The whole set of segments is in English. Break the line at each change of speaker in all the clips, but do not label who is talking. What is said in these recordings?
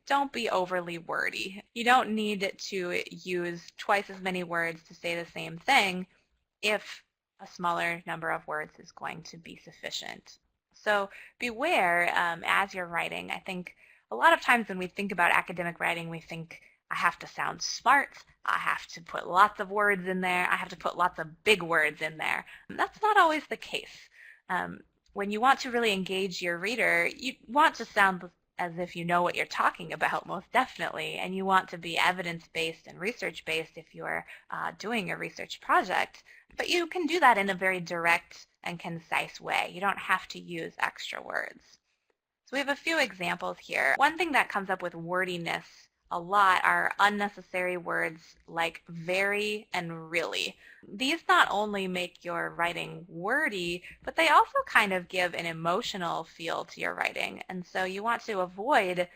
don't be overly wordy. You don't need to use twice as many words to say the same thing if a smaller number of words is going to be sufficient. So beware as you're writing. I think a lot of times when we think about academic writing, we think, I have to sound smart, I have to put lots of words in there, I have to put lots of big words in there. And that's not always the case. When you want to really engage your reader, you want to sound as if you know what you're talking about, most definitely, and you want to be evidence-based and research-based if you're doing a research project. But you can do that in a very direct and concise way. You don't have to use extra words. So we have a few examples here. One thing that comes up with wordiness a lot are unnecessary words like very and really. These not only make your writing wordy, but they also kind of give an emotional feel to your writing. And so you want to avoid,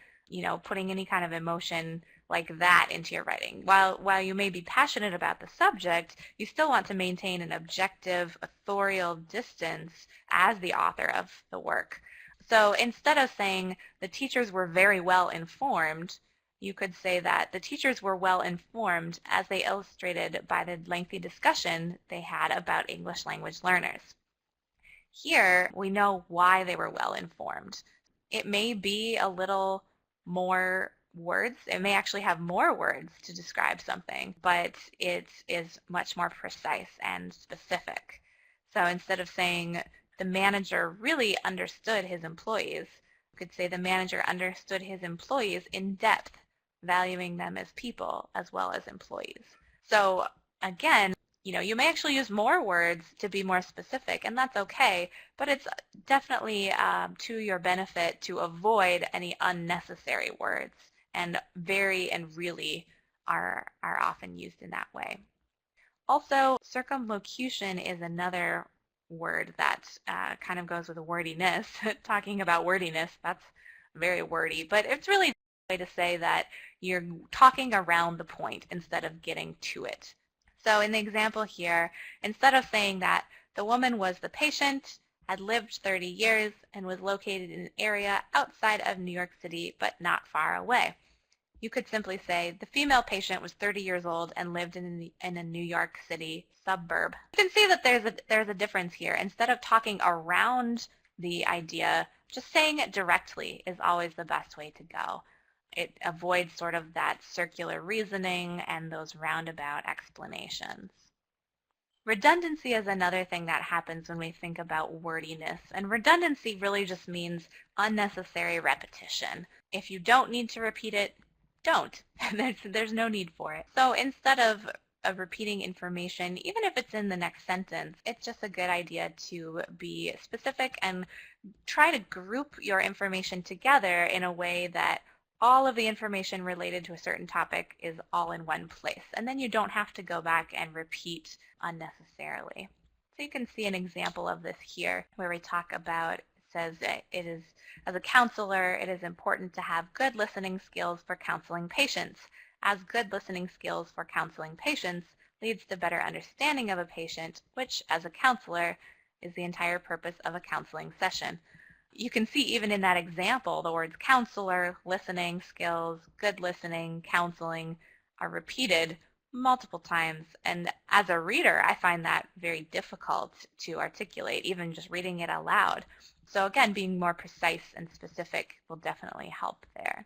putting any kind of emotion like that into your writing. While you may be passionate about the subject, you still want to maintain an objective, authorial distance as the author of the work. So instead of saying the teachers were very well informed, you could say that the teachers were well informed as they illustrated by the lengthy discussion they had about English language learners. Here, we know why they were well informed. It may be a little more words. It may actually have more words to describe something, but it is much more precise and specific. So instead of saying the manager really understood his employees, you could say the manager understood his employees in depth, valuing them as people as well as employees. So again, you may actually use more words to be more specific, and that's okay, but it's definitely to your benefit to avoid any unnecessary words, and very and really are often used in that way. Also, circumlocution is another word that kind of goes with wordiness. Talking about wordiness, that's very wordy, but it's really a way to say that you're talking around the point instead of getting to it. So in the example here, instead of saying that the woman was the patient, had lived 30 years, and was located in an area outside of New York City but not far away, you could simply say the female patient was 30 years old and lived in a New York City suburb. You can see that there's a difference here. Instead of talking around the idea, just saying it directly is always the best way to go. It avoids sort of that circular reasoning and those roundabout explanations. Redundancy is another thing that happens when we think about wordiness, and redundancy really just means unnecessary repetition. If you don't need to repeat it, don't. There's no need for it. So instead of repeating information, even if it's in the next sentence, it's just a good idea to be specific and try to group your information together in a way that all of the information related to a certain topic is all in one place. And then you don't have to go back and repeat unnecessarily. So you can see an example of this here where we talk about, it says it is, as a counselor, it is important to have good listening skills for counseling patients, as good listening skills for counseling patients leads to better understanding of a patient, which, as a counselor, is the entire purpose of a counseling session. You can see even in that example, the words counselor, listening skills, good listening, counseling are repeated multiple times. And as a reader, I find that very difficult to articulate, even just reading it aloud. So again, being more precise and specific will definitely help there.